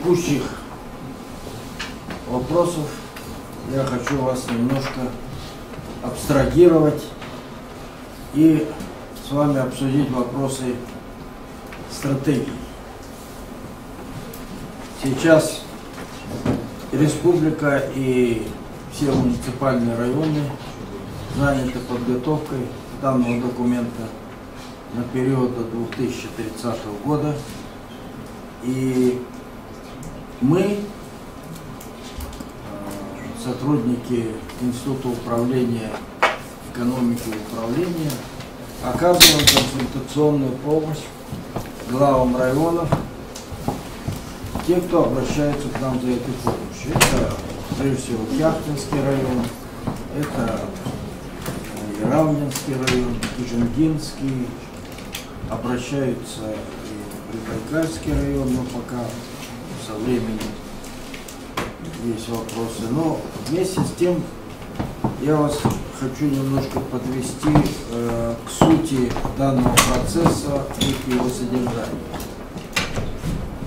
Текущих вопросов я хочу вас немножко абстрагировать и с вами обсудить вопросы стратегии. Сейчас республика и все муниципальные районы заняты подготовкой данного документа на период до 2030 года. И мы, сотрудники Института управления экономики и управления, оказываем консультационную помощь главам районов, те, кто обращается к нам за этой помощью. Это, прежде всего, Кяхтинский район, это Равнинский район, Кижингинский, обращаются и Прибайкальский район, но пока со временем есть вопросы. Но вместе с тем я вас хочу немножко подвести к сути данного процесса и к его содержанию.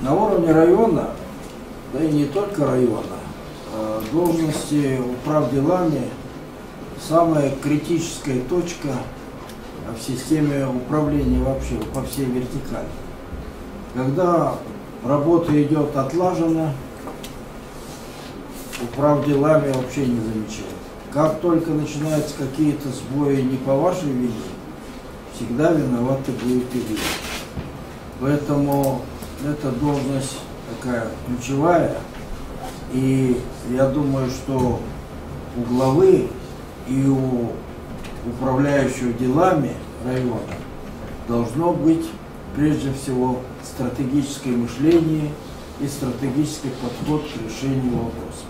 На уровне района, да и не только района, должности управделами самая критическая точка в системе управления вообще по всей вертикали. Когда работа идет отлаженно, управделами вообще не замечают. Как только начинаются какие-то сбои не по вашей вине, всегда виноваты будете вы. Поэтому эта должность такая ключевая. И я думаю, что у главы и у управляющего делами района должно быть прежде всего стратегическое мышление и стратегический подход к решению вопроса.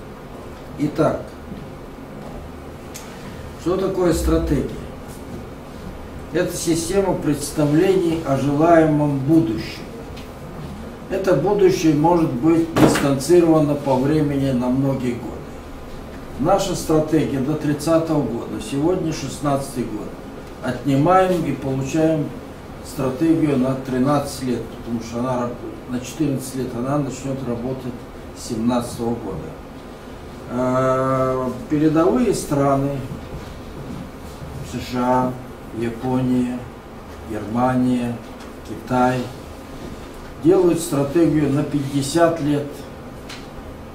Итак, что такое стратегия? Это система представлений о желаемом будущем. Это будущее может быть дистанцировано по времени на многие годы. Наша стратегия до 30-го года, сегодня 16-й год. Отнимаем и получаем стратегию на 13 лет, потому что она на 14 лет она начнет работать с 17 года. Передовые страны, США, Япония, Германия, Китай, делают стратегию на 50 лет,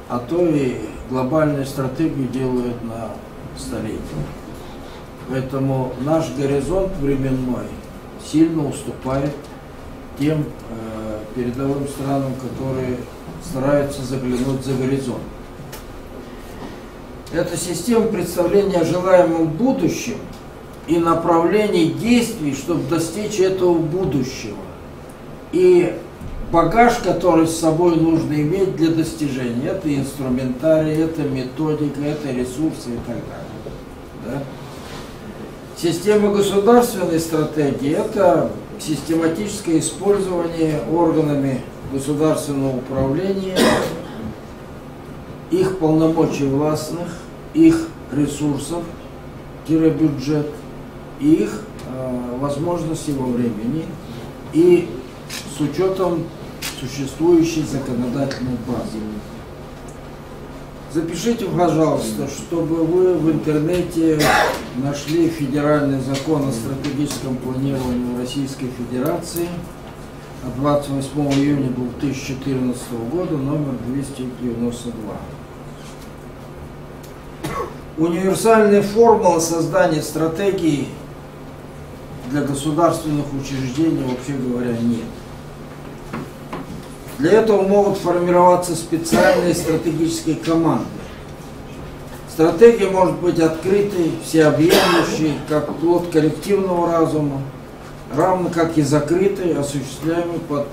а то и глобальную стратегию делают на столетие. Поэтому наш горизонт временной сильно уступает тем передовым странам, которые стараются заглянуть за горизонт. Это система представления о желаемом будущем и направлений действий, чтобы достичь этого будущего. И багаж, который с собой нужно иметь для достижения. Это инструментарий, это методика, это ресурсы и так далее. Да? Система государственной стратегии – это систематическое использование органами государственного управления их полномочий властных, их ресурсов, бюджет, и их возможностей во времени, и с учетом существующей законодательной базы. Запишите, пожалуйста, чтобы вы в интернете нашли федеральный закон о стратегическом планировании Российской Федерации от 28 июня 2014 года, номер 292. Универсальной формулы создания стратегии для государственных учреждений, вообще говоря, нет. Для этого могут формироваться специальные стратегические команды. Стратегия может быть открытой, всеобъемлющей, как плод коллективного разума, равно как и закрытой, осуществляемой под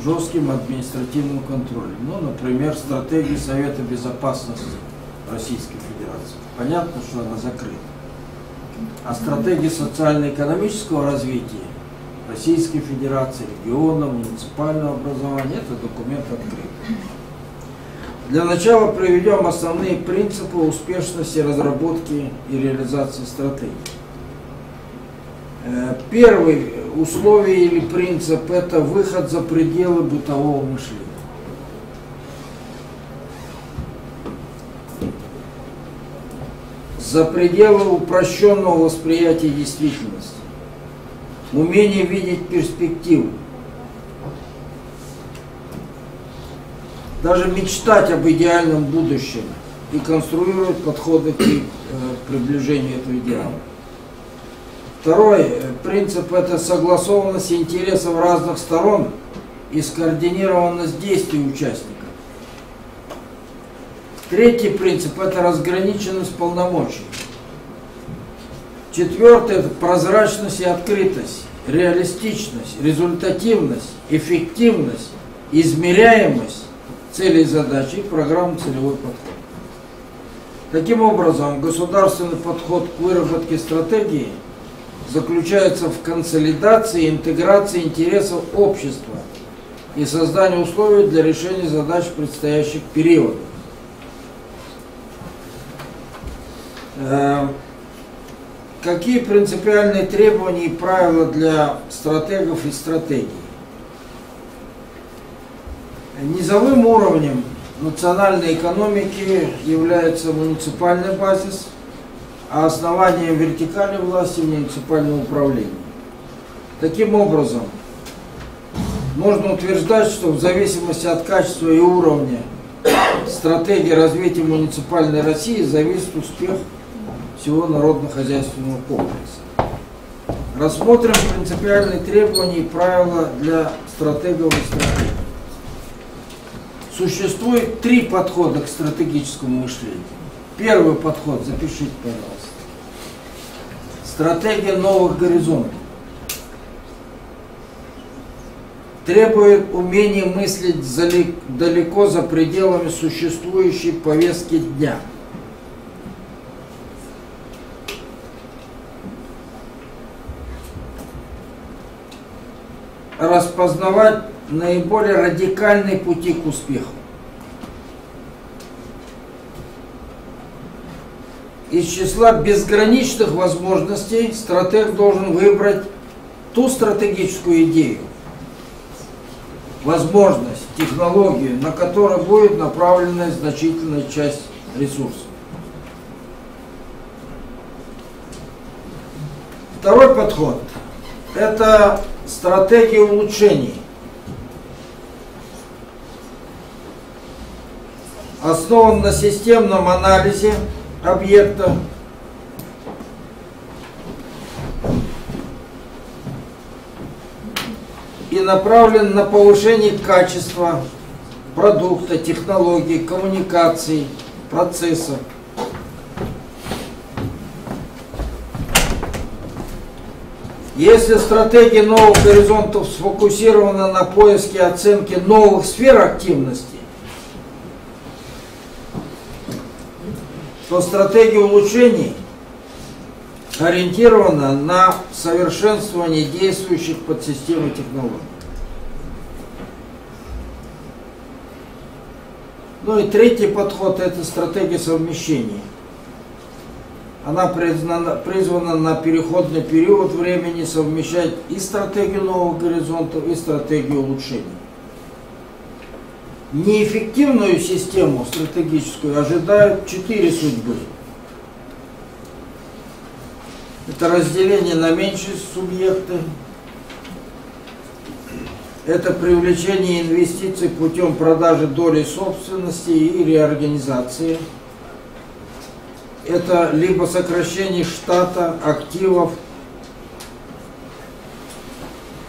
жестким административным контролем. Ну, например, стратегия Совета Безопасности Российской Федерации. Понятно, что она закрыта. А стратегия социально-экономического развития Российской Федерации, региона, муниципального образования – это документ открытый. Для начала приведем основные принципы успешности разработки и реализации стратегии. Первый условие или принцип – это выход за пределы бытового мышления. за пределы упрощенного восприятия действительности, умение видеть перспективу, даже мечтать об идеальном будущем и конструировать подходы к приближению этого идеала. Второй принцип – это согласованность интересов разных сторон и скоординированность действий участников. Третий принцип – это разграниченность полномочий. Четвертый – это прозрачность и открытость, реалистичность, результативность, эффективность, измеряемость целей и задач и программ целевой подход. Таким образом, государственный подход к выработке стратегии заключается в консолидации и интеграции интересов общества и создании условий для решения задач предстоящих периодов. Какие принципиальные требования и правила для стратегов и стратегий? Низовым уровнем национальной экономики является муниципальный базис, а основанием вертикальной власти – муниципальное управление. Таким образом, можно утверждать, что в зависимости от качества и уровня стратегии развития муниципальной России зависит успех всего народно-хозяйственного комплекса. Рассмотрим принципиальные требования и правила для стратегов и стратегий. Существует три подхода к стратегическому мышлению. Первый подход, запишите, пожалуйста. Стратегия новых горизонтов. Требует умения мыслить далеко за пределами существующей повестки дня. Распознавать наиболее радикальные пути к успеху. Из числа безграничных возможностей стратег должен выбрать ту стратегическую идею, возможность, технологию, на которую будет направлена значительная часть ресурсов. Второй подход – это стратегия улучшений. Основан на системном анализе объекта, и направлен на повышение качества продукта, технологий, коммуникаций, процессов. Если стратегия новых горизонтов сфокусирована на поиске и оценке новых сфер активности, то стратегия улучшений ориентирована на совершенствование действующих подсистем технологий. Ну и третий подход – это стратегия совмещения. Она призвана на переходный период времени совмещать и стратегию новых горизонтов, и стратегию улучшений. Неэффективную систему стратегическую ожидают 4 судьбы. Это разделение на меньшие субъекты, это привлечение инвестиций путем продажи доли собственности и реорганизации, это либо сокращение штата, активов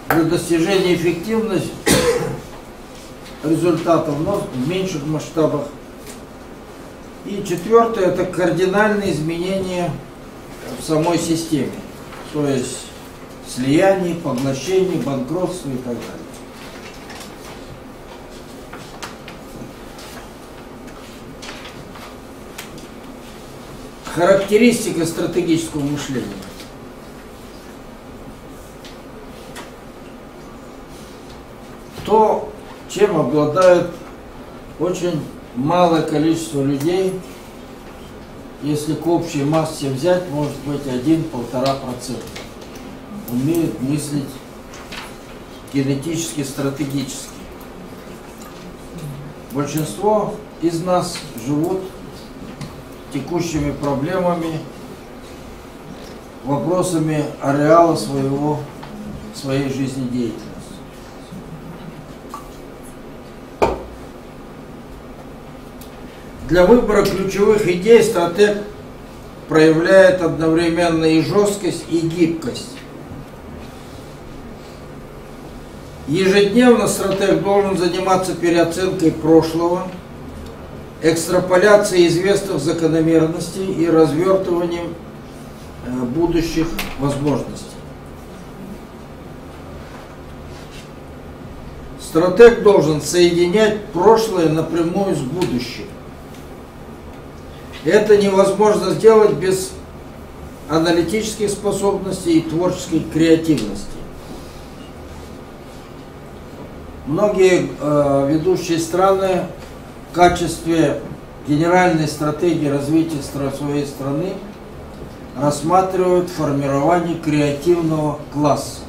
для достижения эффективности результатов, но в меньших масштабах. И четвертое – это кардинальные изменения в самой системе, то есть слияние, поглощение, банкротство и так далее. Характеристика стратегического мышления. То, чем обладает очень малое количество людей, если к общей массе взять, может быть 1–1,5%, умеют мыслить генетически, стратегически. Большинство из нас живут текущими проблемами, вопросами ареала своей жизнедеятельности. Для выбора ключевых идей стратег проявляет одновременно и жесткость, и гибкость. Ежедневно стратег должен заниматься переоценкой прошлого, экстраполяцией известных закономерностей и развертыванием будущих возможностей. Стратег должен соединять прошлое напрямую с будущим. Это невозможно сделать без аналитических способностей и творческой креативности. Многие ведущие страны в качестве генеральной стратегии развития своей страны рассматривают формирование креативного класса.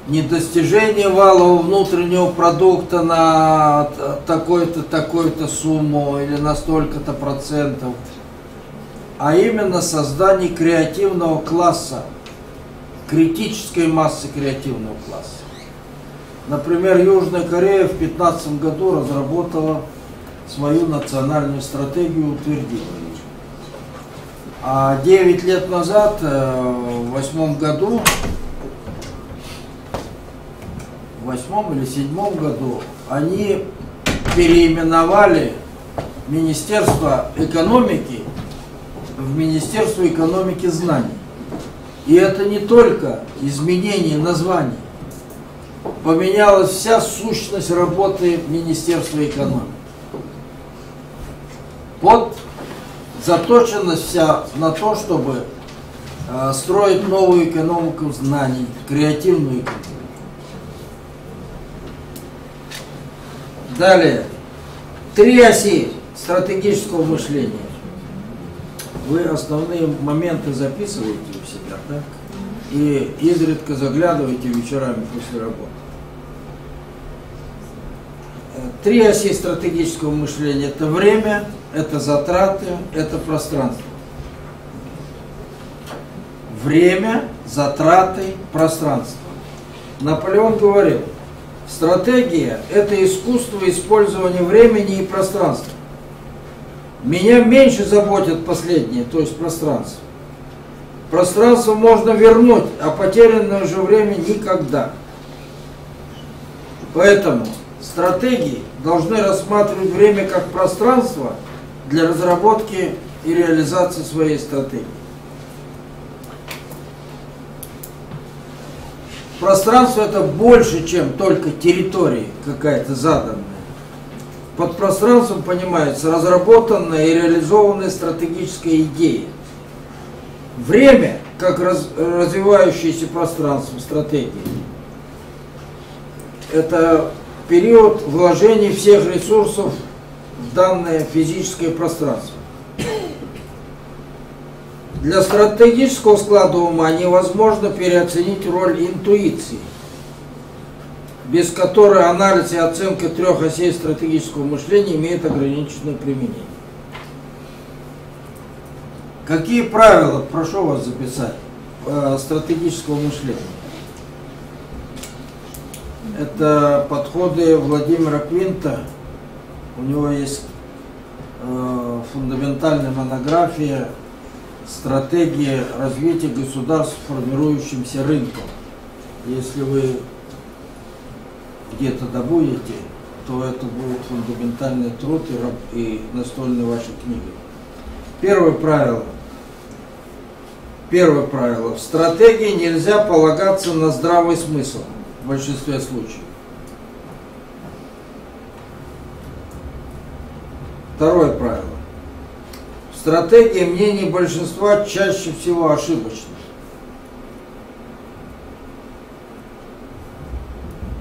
Не достижение валового внутреннего продукта на такую-то сумму или на столько-то процентов, а именно создание креативного класса, критической массы креативного класса. Например, Южная Корея в 2015 году разработала свою национальную стратегию, утвердила ее. А 9 лет назад, в 2008 году, в 2008 или 2007 году, они переименовали Министерство экономики в Министерство экономики знаний. И это не только изменение названия. Поменялась вся сущность работы Министерства экономики. Вот заточенность вся на то, чтобы строить новую экономику знаний, креативную экономику. Далее. 3 оси стратегического мышления. Вы основные моменты записываете у себя, да? И изредка заглядываете вечерами после работы. 3 оси стратегического мышления. Это время, это затраты, это пространство. Время, затраты, пространство. Наполеон говорил, стратегия – это искусство использования времени и пространства. Меня меньше заботит последнее, то есть пространство. Пространство можно вернуть, а потерянное же время никогда. Поэтому стратегии должны рассматривать время как пространство для разработки и реализации своей стратегии. Пространство – это больше, чем только территория какая-то заданная. Под пространством понимается разработанная и реализованная стратегическая идея. Время, как развивающееся пространство стратегии, это период вложения всех ресурсов в данное физическое пространство. Для стратегического склада ума невозможно переоценить роль интуиции, без которой анализ и оценка 3 осей стратегического мышления имеет ограниченное применение. Какие правила, прошу вас записать, стратегического мышления? Это подходы Владимира Квинта. У него есть фундаментальная монография «Стратегия развития государств формирующимся рынком». Если вы где-то добудете, то это будет фундаментальный труд и настольная ваша книга. Первое правило. В стратегии нельзя полагаться на здравый смысл в большинстве случаев. Второе правило. В стратегии мнения большинства чаще всего ошибочны.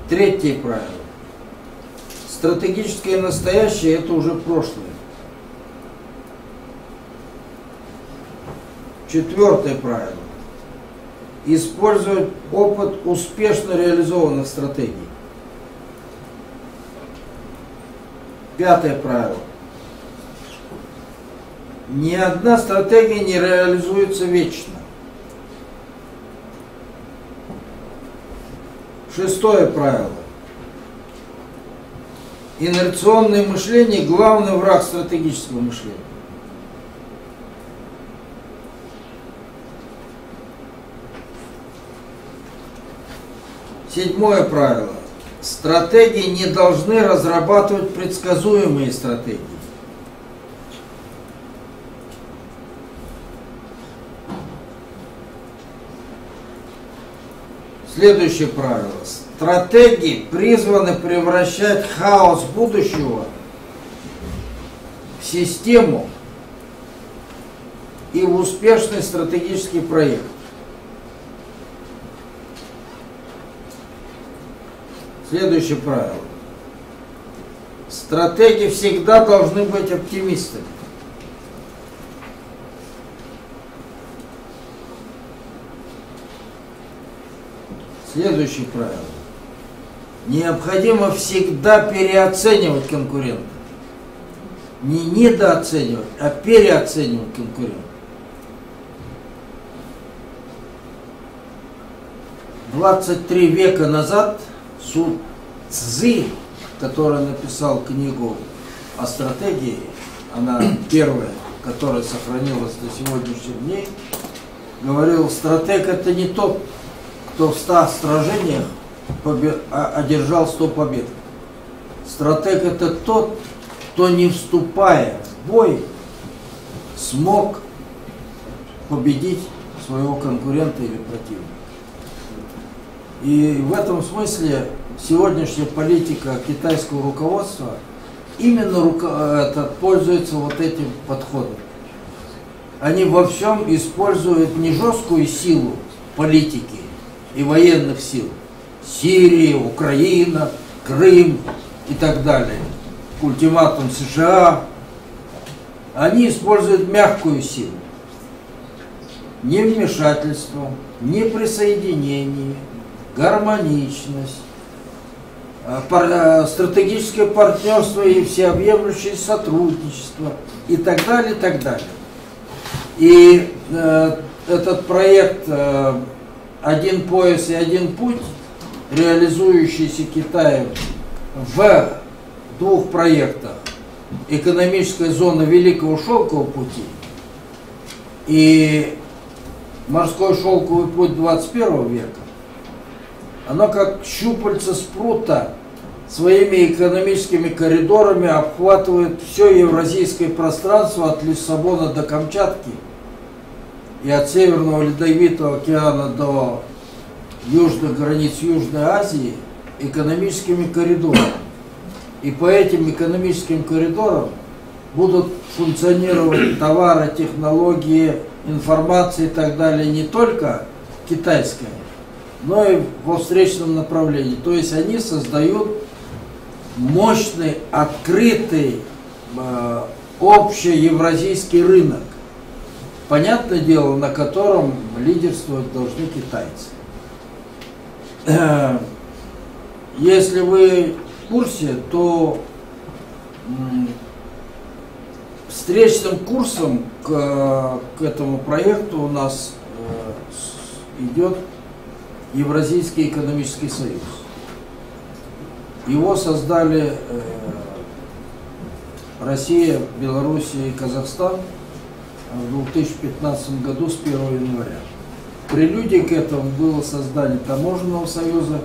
Третье правило. Стратегическое настоящее – это уже прошлое. Четвертое правило. Использовать опыт успешно реализованных стратегий. Пятое правило. Ни одна стратегия не реализуется вечно. Шестое правило. Инерционное мышление – главный враг стратегического мышления. Седьмое правило. Стратегии не должны разрабатывать предсказуемые стратегии. Следующее правило. Стратегии призваны превращать хаос будущего в систему и в успешный стратегический проект. Следующее правило. Стратеги всегда должны быть оптимистами. Следующее правило. Необходимо всегда переоценивать конкурента. Не недооценивать, а переоценивать конкурента. 23 века назад Су Цзы, который написал книгу о стратегии, она первая, которая сохранилась до сегодняшних дней, говорил, стратег это не тот, кто в 100 сражениях одержал 100 побед. Стратег это тот, кто, не вступая в бой, смог победить своего конкурента или противника. И в этом смысле сегодняшняя политика китайского руководства именно пользуется вот этим подходом. Они во всем используют не жесткую силу политики и военных сил, Сирия, Украина, Крым и так далее, ультиматум США. Они используют мягкую силу, не вмешательство, не присоединение, гармоничность, стратегическое партнерство и всеобъемлющее сотрудничество и так далее, и так далее. И этот проект «Один пояс и один путь», реализующийся Китаем в 2 проектах: экономическая зона Великого Шелкового пути и морской шелковый путь 21 века, оно как щупальца спрута своими экономическими коридорами обхватывает все евразийское пространство от Лиссабона до Камчатки и от Северного Ледовитого океана до южных границ Южной Азии экономическими коридорами. И по этим экономическим коридорам будут функционировать товары, технологии, информация и так далее не только китайская, но и во встречном направлении. То есть они создают мощный, открытый, общеевразийский рынок, понятное дело, на котором лидерствовать должны китайцы. Если вы в курсе, то встречным курсом к этому проекту у нас идет Евразийский экономический союз. Его создали Россия, Белоруссия и Казахстан в 2015 году с 1 января. Прелюдией к этому было создание Таможенного союза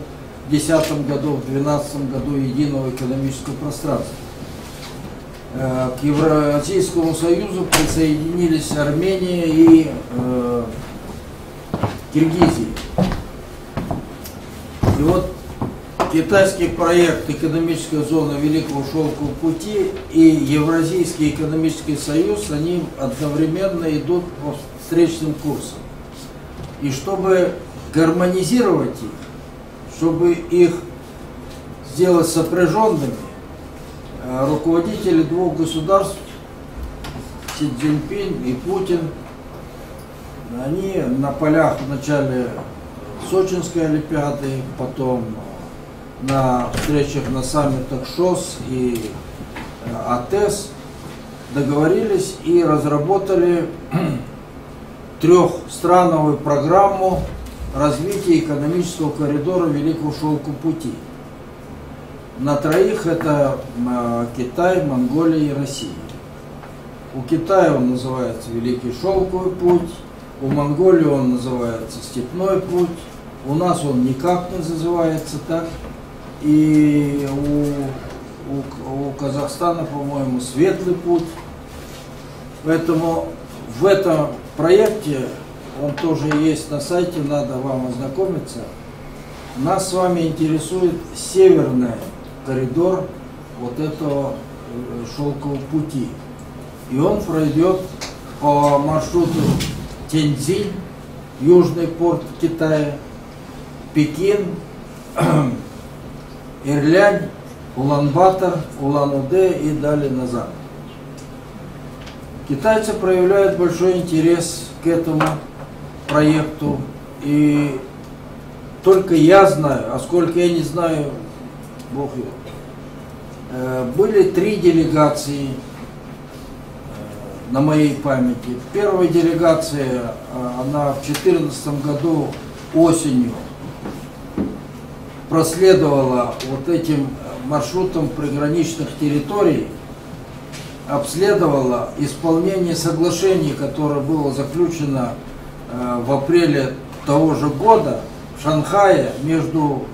в 2010 году, в 2012 году Единого экономического пространства. К Евразийскому союзу присоединились Армения и Киргизия. И вот китайский проект «Экономическая зона Великого Шелкового пути» и Евразийский экономический союз, они одновременно идут по встречным курсам. И чтобы гармонизировать их, чтобы их сделать сопряженными, руководители 2 государств, Си Цзиньпин и Путин, они на полях вначале Сочинской олимпиады, потом на встречах на саммитах ШОС и АТЭС договорились и разработали трехстрановую программу развития экономического коридора Великого Шелкового пути. На троих это Китай, Монголия и Россия. У Китая он называется Великий Шелковый путь, у Монголии он называется Степной путь, у нас он никак не называется так, и у Казахстана, по-моему, Светлый путь. Поэтому в этом проекте, он тоже есть на сайте, надо вам ознакомиться, нас с вами интересует северный коридор вот этого шелкового пути. И он пройдет по маршруту Тяньцзинь, южный порт Китая, Пекин, Ирлянь, Улан-Батор, Улан-Удэ и далее назад. Китайцы проявляют большой интерес к этому проекту, и только я знаю, а сколько я не знаю, Бог его. Были 3 делегации на моей памяти. Первая делегация, она в 2014 году осенью проследовала вот этим маршрутом приграничных территорий, обследовала исполнение соглашений, которое было заключено в апреле того же года в Шанхае между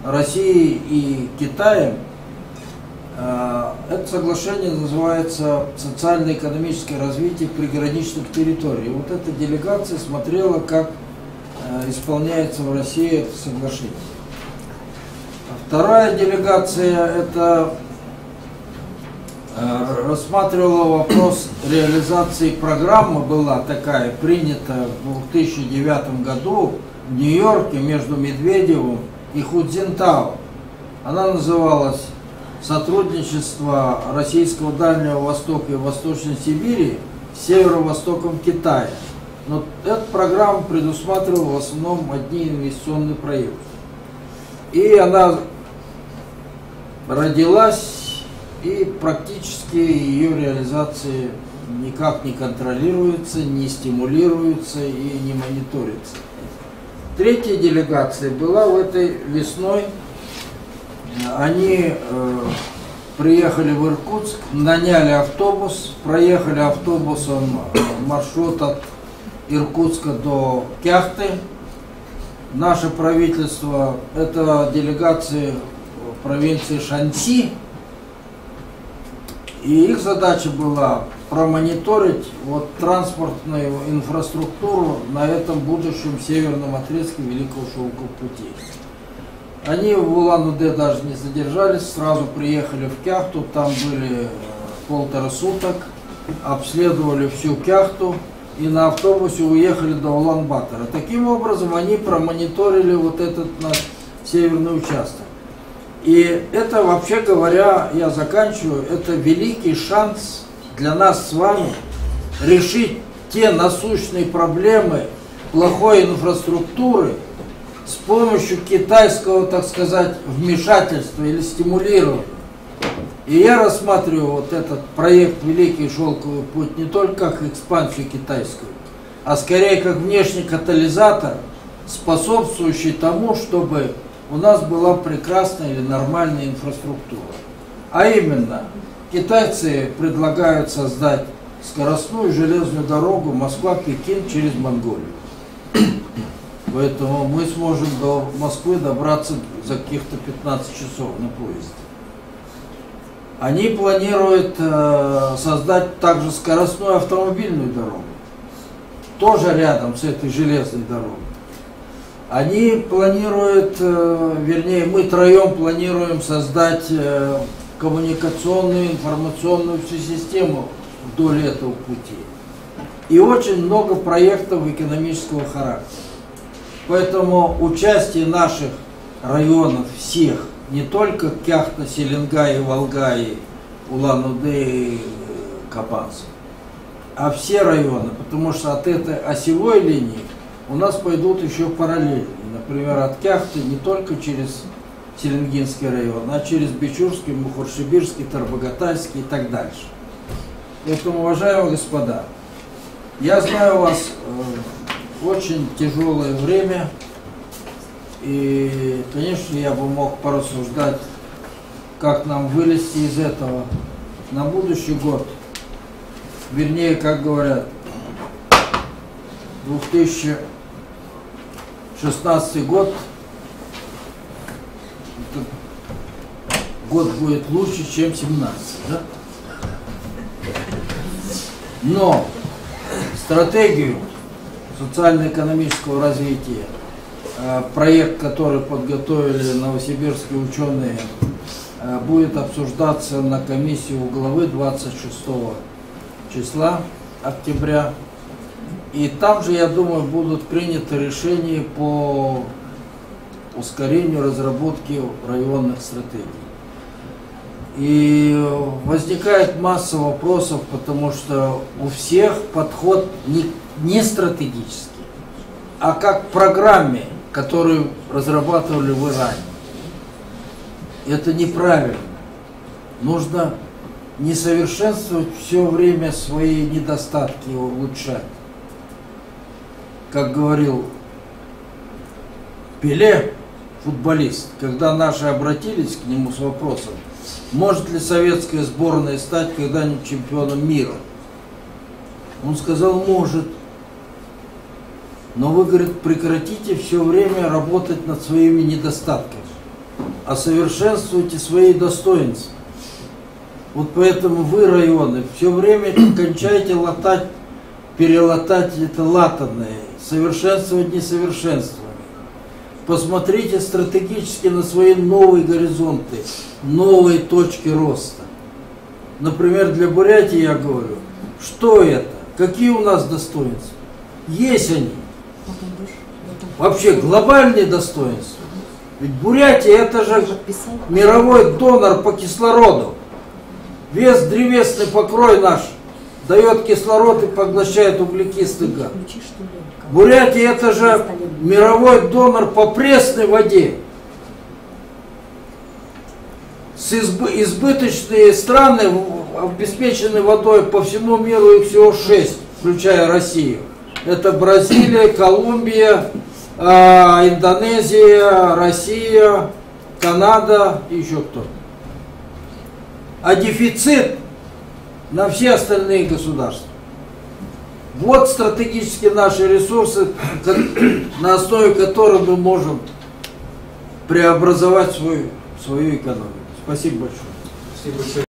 Россией и Китаем. Это соглашение называется «Социально-экономическое развитие приграничных территорий». И вот эта делегация смотрела, как исполняется в России это соглашение. Вторая делегация это рассматривала вопрос реализации программы, была такая, принята в 2009 году в Нью-Йорке между Медведевым и Худзинтао. Она называлась «Сотрудничество Российского Дальнего Востока и Восточной Сибири с северо-востоком Китая». Но эта программа предусматривала в основном одни инвестиционные проекты. И она родилась, и практически ее реализация никак не контролируется, не стимулируется и не мониторится. Третья делегация была в этой весной. Они приехали в Иркутск, наняли автобус, проехали автобусом маршрут от Иркутска до Кяхты. Наше правительство, это делегация провинции Шаньси, и их задача была промониторить вот транспортную инфраструктуру на этом будущем северном отрезке Великого Шелкового пути. Они в Улан-Удэ даже не задержались, сразу приехали в Кяхту, там были 1,5 суток, обследовали всю Кяхту и на автобусе уехали до Улан-Батора. Таким образом они промониторили вот этот наш северный участок. И это, вообще говоря, я заканчиваю, это великий шанс для нас с вами решить те насущные проблемы плохой инфраструктуры с помощью китайского, так сказать, вмешательства или стимулирования. И я рассматриваю вот этот проект «Великий Шелковый путь» не только как экспансию китайскую, а скорее как внешний катализатор, способствующий тому, чтобы у нас была прекрасная или нормальная инфраструктура. А именно, китайцы предлагают создать скоростную железную дорогу Москва-Пекин через Монголию. Поэтому мы сможем до Москвы добраться за каких-то 15 часов на поезде. Они планируют создать также скоростную автомобильную дорогу, тоже рядом с этой железной дорогой. Они планируют, вернее, мы троем планируем создать коммуникационную, информационную всю систему вдоль этого пути. И очень много проектов экономического характера. Поэтому участие наших районов всех, не только Кяхта, Селенгай, Волгай, Улан-Удэ и Капанс, а все районы, потому что от этой осевой линии у нас пойдут еще параллельно. Например, от Кяхты не только через Селенгинский район, а через Бичурский, Мухоршибирский, Тарбагатайский и так дальше. Поэтому, уважаемые господа, я знаю у вас очень тяжелое время, и, конечно, я бы мог порассуждать, как нам вылезти из этого на будущий год. Вернее, как говорят, 2016 год, год будет лучше, чем 17, да? Но стратегию социально-экономического развития, проект, который подготовили новосибирские ученые, будет обсуждаться на комиссии у главы 26 числа октября. И там же, я думаю, будут приняты решения по ускорению разработки районных стратегий. И возникает масса вопросов, потому что у всех подход не стратегический, а как к программе, которую разрабатывали в Иране. Это неправильно. Нужно не совершенствовать все время свои недостатки, улучшать. Как говорил Пеле, футболист, когда наши обратились к нему с вопросом, может ли советская сборная стать когда-нибудь чемпионом мира, он сказал, может. Но вы, говорит, прекратите все время работать над своими недостатками, а совершенствуйте свои достоинства. Вот поэтому вы, районы, все время кончайте латать, перелатать это латанное, совершенствовать несовершенствование. Посмотрите стратегически на свои новые горизонты, новые точки роста. Например, для Бурятии я говорю, что это, какие у нас достоинства? Есть они. Вообще глобальные достоинства. Ведь Бурятия это же мировой донор по кислороду. Весь древесный покрой наш дает кислород и поглощает углекислый газ. Бурятия это же мировой донор по пресной воде. Избыточные страны обеспечены водой по всему миру, их всего 6, включая Россию. Это Бразилия, Колумбия, Индонезия, Россия, Канада и еще кто-то. А дефицит на все остальные государства. Вот стратегически наши ресурсы, на основе которых мы можем преобразовать свою экономику. Спасибо большое.